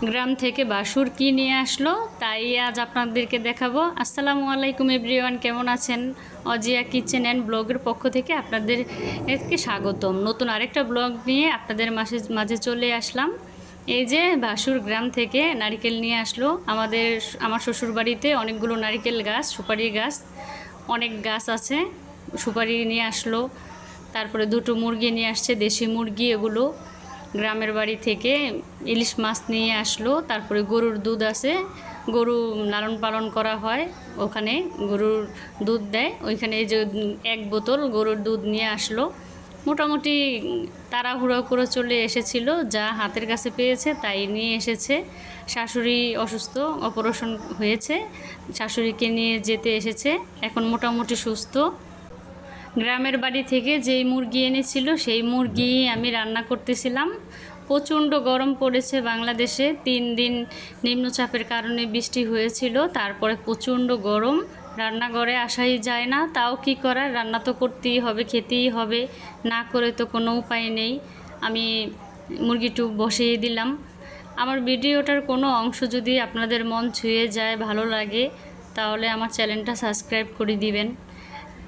গ্রাম থেকে বাসুর কি নিয়ে আসলো তাই আজ আপনাদেরকে দেখাবো। আসসালামু আলাইকুম এভরিওয়ান, কেমন আছেন? অজিয়া কিচেন অ্যান্ড ব্লগের পক্ষ থেকে আপনাদেরকে স্বাগতম। নতুন আরেকটা ব্লগ নিয়ে আপনাদের মাঝে চলে আসলাম। এই যে বাসুর গ্রাম থেকে নারকেল নিয়ে আসলো। আমার শ্বশুরবাড়িতে অনেকগুলো নারকেল গাছ, সুপারি গাছ, অনেক গাছ আছে। সুপারি নিয়ে আসলো, তারপরে দুটো মুরগি নিয়ে আসছে, দেশি মুরগি। এগুলো গ্রামের বাড়ি থেকে ইলিশ মাছ নিয়ে আসলো। তারপরে গরুর দুধ আছে, গরু লালন পালন করা হয়, ওখানে গরুর দুধ দেয়। ওইখানে এই যে 1 বোতল গরুর দুধ নিয়ে আসলো। মোটামুটি তাড়াহুড়ো করে চলে এসেছিল, যা হাতের কাছে পেয়েছে তাই নিয়ে এসেছে। শাশুড়ি অসুস্থ, অপারেশন হয়েছে, শাশুড়িকে নিয়ে যেতে এসেছে, এখন মোটামুটি সুস্থ। গ্রামের বাড়ি থেকে যেই মুরগি এনেছিল সেই মুরগি আমি রান্না করতেছিলাম। প্রচণ্ড গরম পড়েছে বাংলাদেশে, 3 দিন নিম্নচাপের কারণে বৃষ্টি হয়েছিল, তারপরে প্রচণ্ড গরম, রান্নাঘরে আসাই যায় না। তাও কি করার, রান্না তো করতেই হবে, খেতেই হবে, না করে তো কোনো উপায় নেই। আমি মুরগিটু বসিয়ে দিলাম। আমার ভিডিওটার কোনো অংশ যদি আপনাদের মন ছুঁয়ে যায়, ভালো লাগে, তাহলে আমার চ্যানেলটা সাবস্ক্রাইব করে দিবেন।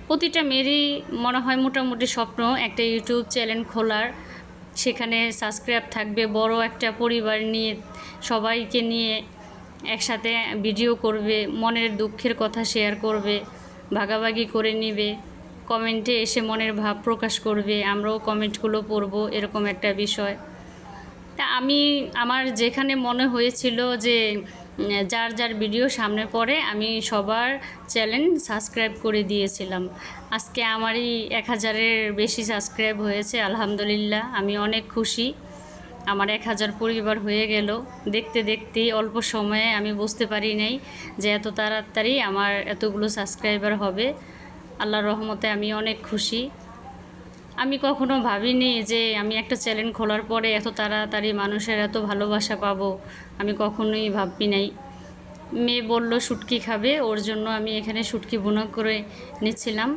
প্রতিটা মেয়েরই মনে হয় মোটামুটি স্বপ্ন একটা ইউটিউব চ্যানেল খোলার, সেখানে সাবস্ক্রাইব থাকবে, বড় একটা পরিবার নিয়ে সবাইকে নিয়ে একসাথে ভিডিও করবে, মনের দুঃখের কথা শেয়ার করবে, ভাগাভাগি করে নেবে, কমেন্টে এসে মনের ভাব প্রকাশ করবে, আমরাও কমেন্টগুলো পড়ব, এরকম একটা বিষয়। তা আমার যেখানে মনে হয়েছিল যে যার যার ভিডিও সামনে পড়ে আমি সবার চ্যানেল সাবস্ক্রাইব করে দিয়েছিলাম। আজকে আমারই 1000-এর বেশি সাবস্ক্রাইব হয়েছে, আলহামদুলিল্লাহ। আমি অনেক খুশি, আমার 1000 পরিবার হয়ে গেল। দেখতে দেখতে অল্প সময়ে আমি বুঝতে পারি নাই যে এত তাড়াতাড়ি আমার এতগুলো সাবস্ক্রাইবার হবে। আল্লাহর রহমতে আমি অনেক খুশি। আমি কখনো ভাবিনি যে আমি একটা চ্যানেল খোলার পরে এত তাড়াতাড়ি মানুষের এত ভালোবাসা পাবো, আমি কখনোই ভাবি নাই। মেয়ে বলল শুটকি খাবে, ওর জন্য আমি এখানে শুটকি ভুনা করে নিচ্ছিলাম।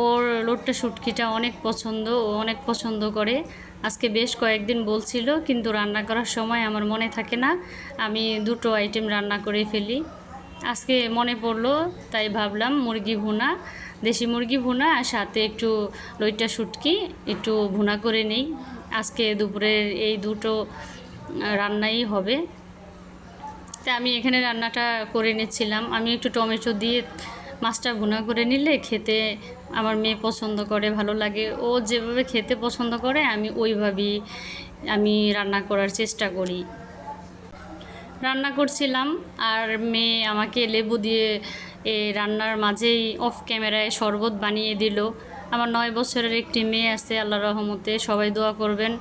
ওর লোটটা শুটকিটা অনেক পছন্দ, ও অনেক পছন্দ করে। আজকে বেশ কয়েকদিন বলছিল, কিন্তু রান্না করার সময় আমার মনে থাকে না, আমি 2টো আইটেম রান্না করে ফেলি। আজকে মনে পড়লো, তাই ভাবলাম মুরগি ভুনা, দেশি মুরগি ভুনা, আর সাথে একটু লইট্টা শুটকি একটু ভুনা করে নেই। আজকে দুপুরের এই 2টো রান্নাই হবে। তা আমি এখানে রান্নাটা করে নিচ্ছিলাম। আমি একটু টমেটো দিয়ে মাছটা ভুনা করে নিলে খেতে আমার মেয়ে পছন্দ করে, ভালো লাগে। ও যেভাবে খেতে পছন্দ করে আমি ওইভাবেই রান্না করার চেষ্টা করি। রান্না করছিলাম আর মেয়ে আমাকে লেবু দিয়ে রান্নার মাঝেই অফ ক্যামেরায় শরবত বানিয়ে দিল। আমার 9 বছরের একটি মেয়ে আছে, আল্লাহর রহমতে। সবাই দোয়া করবেন,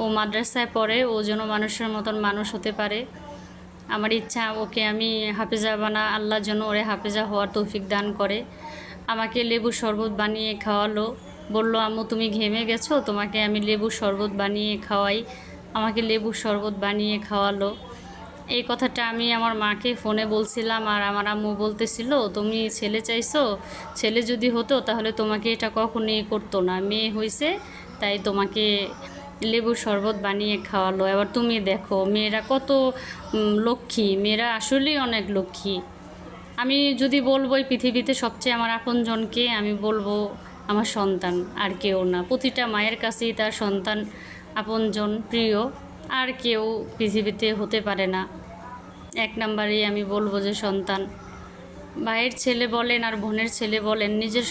ও মাদ্রাসায় পড়ে, ও যেন মানুষের মতন মানুষ হতে পারে। আমার ইচ্ছা ওকে আমি হাফেজা আল্লাহ যেন ওরে হাফেজা হওয়ার তৌফিক দান করে। আমাকে লেবু শরবত বানিয়ে খাওয়ালো, বলল আম্মু তুমি ঘেমে গেছো, তোমাকে আমি লেবু শরবত বানিয়ে খাওয়াই। আমাকে লেবু শরবত বানিয়ে খাওয়ালো। এই কথাটা আমি আমার মাকে ফোনে বলছিলাম, আর আমার আম্মু বলতেছিল তুমি ছেলে চাইছো, ছেলে যদি হতো তাহলে তোমাকে এটা কখনোই করতো না, মেয়ে হয়েছে তাই তোমাকে লেবুর শরবত বানিয়ে খাওয়ালো। এবার তুমি দেখো মেয়েরা কত লক্ষ্মী, মেয়েরা আসলেই অনেক লক্ষ্মী। আমি যদি বলবো এই পৃথিবীতে সবচেয়ে আমার আপনজনকে, আমি বলবো আমার সন্তান, আর কেউ না। প্রতিটা মায়ের কাছেই তার সন্তান আপনজন, প্রিয়, আর কেউ পৃথিবীতে হতে পারে না। 1 নম্বরেই আমি বলবো যে সন্তান। ভাইয়ের ছেলে বলেন আর বোনের ছেলে বলেন, নিজের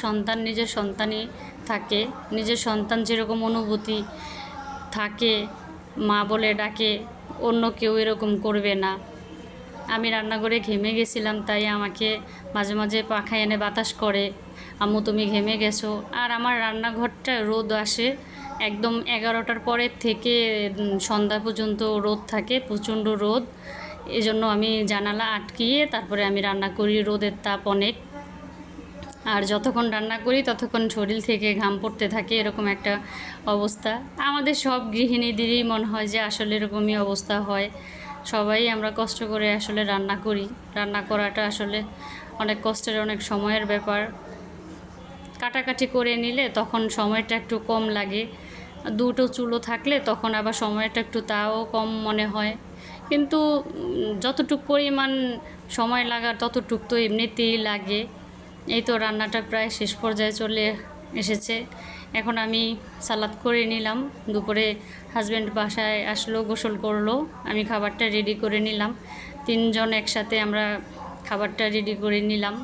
সন্তানই থাকে। নিজের সন্তান যেরকম অনুভূতি থাকে, মা বলে ডাকে, অন্য কেউ এরকম করবে না। আমি রান্নাঘরে ঘেমে গেছিলাম, তাই আমাকে মাঝে মাঝে পাখায় এনে বাতাস করে, আম্মু তুমি ঘেমে গেছো। আর আমার রান্নাঘরটা রোদ আসে, একদম 11টার পরের থেকে সন্ধ্যা পর্যন্ত রোদ থাকে, প্রচণ্ড রোদ। এজন্য আমি জানালা আটকিয়ে তারপরে আমি রান্না করি, রোদের তাপ অনেক। আর যতক্ষণ রান্না করি ততক্ষণ শরীর থেকে ঘাম পড়তে থাকে, এরকম একটা অবস্থা। আমাদের সব গৃহিণীদেরই মনে হয় যে আসলে এরকমই অবস্থা হয়। সবাই আমরা কষ্ট করে আসলে রান্না করি, রান্না করাটা আসলে অনেক কষ্টের, অনেক সময়ের ব্যাপার। কাটাকাটি করে নিলে তখন সময়টা একটু কম লাগে, 2টো চুলো থাকলে তখন আবার সময়টা একটু তাও কম মনে হয়। কিন্তু যতটুক পরিমাণ সময় লাগার ততটুক তো এমনিতেই লাগে। এই তো রান্নাটা প্রায় শেষ পর্যায়ে চলে এসেছে। এখন আমি সালাদ করে নিলাম। দুপুরে হাজব্যান্ড বাসায় আসলো, গোসল করলো, আমি খাবারটা রেডি করে নিলাম। 3 জন একসাথে আমরা খাবারটা রেডি করে নিলাম।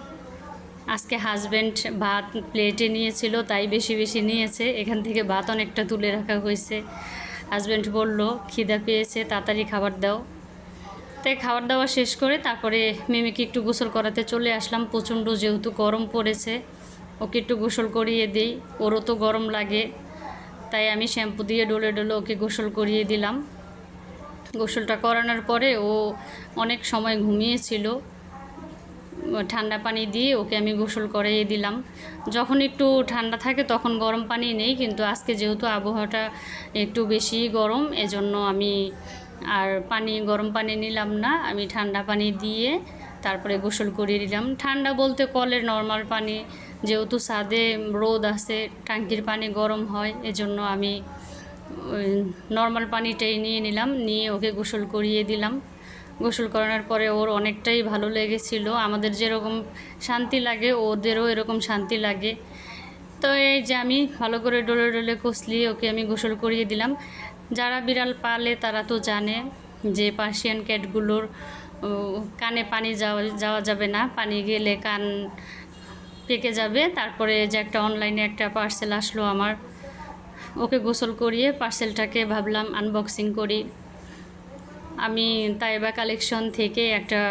আজকে হাজব্যান্ড ভাত প্লেটে নিয়েছিল, তাই বেশি বেশি নিয়েছে। এখান থেকে ভাত অনেকটা তুলে রাখা হয়েছে। হাজব্যান্ড বলল খিদা পেয়েছে, তাড়াতাড়ি খাবার দাও। তাই খাবার দাওয়া শেষ করে তারপরে মিমিকে একটু গোসল করাতে চলে আসলাম। প্রচণ্ড যেহেতু গরম পড়েছে, ওকে একটু গোসল করিয়ে দিই, ওরও তো গরম লাগে। তাই আমি শ্যাম্পু দিয়ে ডলে ডলে ওকে গোসল করিয়ে দিলাম। গোসলটা করানোর পরে ও অনেক সময় ঘুমিয়েছিল। ঠান্ডা পানি দিয়ে ওকে আমি গোসল করিয়ে দিলাম। যখন একটু ঠান্ডা থাকে তখন গরম পানি নেই, কিন্তু আজকে যেহেতু আবহাওয়াটা একটু বেশি গরম, এজন্য আমি আর গরম পানি নিলাম না, আমি ঠান্ডা পানি দিয়ে তারপরে গোসল করিয়ে দিলাম। ঠান্ডা বলতে কলের নর্মাল পানি, যেহেতু ছাদে রোদ আছে, ট্যাঙ্কির পানি গরম হয়, এজন্য আমি নর্মাল পানিটাই নিয়ে নিলাম, নিয়ে ওকে গোসল করিয়ে দিলাম। গোসল করানোর পরে ওর অনেকটাই ভালো লেগেছিল। আমাদের যেরকম শান্তি লাগে ওদেরও এরকম শান্তি লাগে। তো এই যে আমি ভালো করে ডলে ডলে কষলিয়ে ওকে আমি গোসল করিয়ে দিলাম। যারা বিড়াল পালে তারা তো জানে যে পার্সিয়ান ক্যাটগুলোর কানে পানি যাওয়া যাবে না, পানি গেলে কান পেকে যাবে। তারপরে যে একটা অনলাইনে একটা পার্সেল আসলো আমার, ওকে গোসল করিয়ে পার্সেলটাকে ভাবলাম আনবক্সিং করি। আমি তাইবা কালেকশন থেকে একটা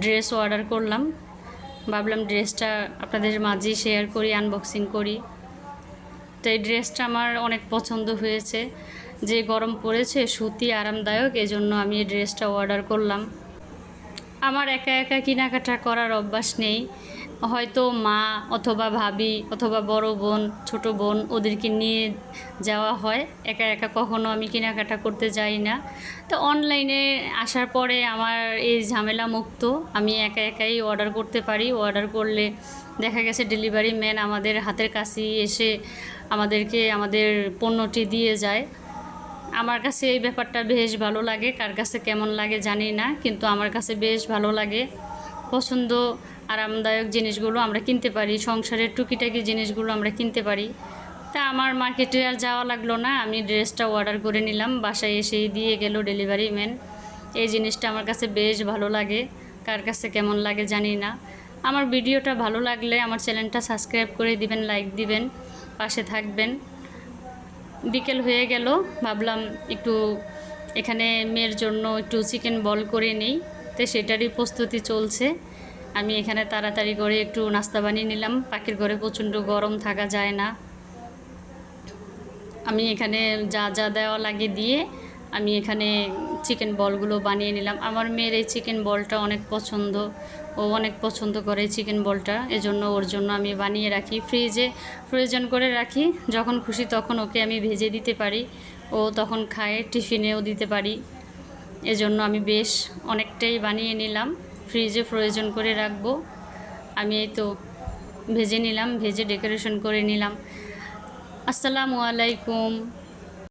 ড্রেস অর্ডার করলাম, ভাবলাম ড্রেসটা আপনাদের মাঝে শেয়ার করি, আনবক্সিং করি। তো এই ড্রেসটা আমার অনেক পছন্দ হয়েছে। যে গরম পড়েছে, সুতি আরামদায়ক, এজন্য আমি এই ড্রেসটা অর্ডার করলাম। আমার একা একা কেনাকাটা করার অভ্যাস নেই, হয়তো মা অথবা ভাবি অথবা বড় বোন ছোট বোন ওদেরকে নিয়ে যাওয়া হয়। একা একা কখনো আমি কেনাকাটা করতে যাই না। তো অনলাইনে আসার পরে আমার এই ঝামেলা মুক্ত, আমি একা একাই অর্ডার করতে পারি। অর্ডার করলে দেখা গেছে ডেলিভারি ম্যান আমাদের হাতের কাছেই এসে আমাদেরকে আমাদের পণ্যটি দিয়ে যায়। আমার কাছে এই ব্যাপারটা বেশ ভালো লাগে, কার কাছে কেমন লাগে জানি না, কিন্তু আমার কাছে বেশ ভালো লাগে। পছন্দ আরামদায়ক জিনিসগুলো আমরা কিনতে পারি, সংসারের টুকিটাকি জিনিসগুলো আমরা কিনতে পারি। তা আমার মার্কেটে আর যাওয়া লাগলো না, আমি ড্রেসটা অর্ডার করে নিলাম, বাসায় এসেই দিয়ে গেল ডেলিভারি ম্যান। এই জিনিসটা আমার কাছে বেশ ভালো লাগে, কার কাছে কেমন লাগে জানি না। আমার ভিডিওটা ভালো লাগলে আমার চ্যানেলটা সাবস্ক্রাইব করে দিবেন, লাইক দিবেন, পাশে থাকবেন। বিকেল হয়ে গেল, ভাবলাম একটু এখানে মেয়ের জন্য একটু চিকেন বল করে নেই, তো সেটারই প্রস্তুতি চলছে। আমি এখানে তাড়াতাড়ি করে একটু নাস্তা বানিয়ে নিলাম, পাখির ঘরে প্রচণ্ড গরম, থাকা যায় না। আমি এখানে যা যা দেওয়া লাগে দিয়ে আমি এখানে চিকেন বলগুলো বানিয়ে নিলাম। আমার মেয়ের এই চিকেন বলটা অনেক পছন্দ, ও অনেক পছন্দ করে চিকেন বলটা, এজন্য ওর জন্য আমি বানিয়ে রাখি, ফ্রিজে ফ্রোজেন করে রাখি। যখন খুশি তখন ওকে আমি ভেজে দিতে পারি, ও তখন খায়, টিফিনেও দিতে পারি। এজন্য আমি বেশ অনেকটাই বানিয়ে নিলাম, ফ্রিজে ফ্রোজেন করে রাখবো। আমি এই তো ভেজে নিলাম, ভেজে ডেকোরেশন করে নিলাম। আসসালামু আলাইকুম।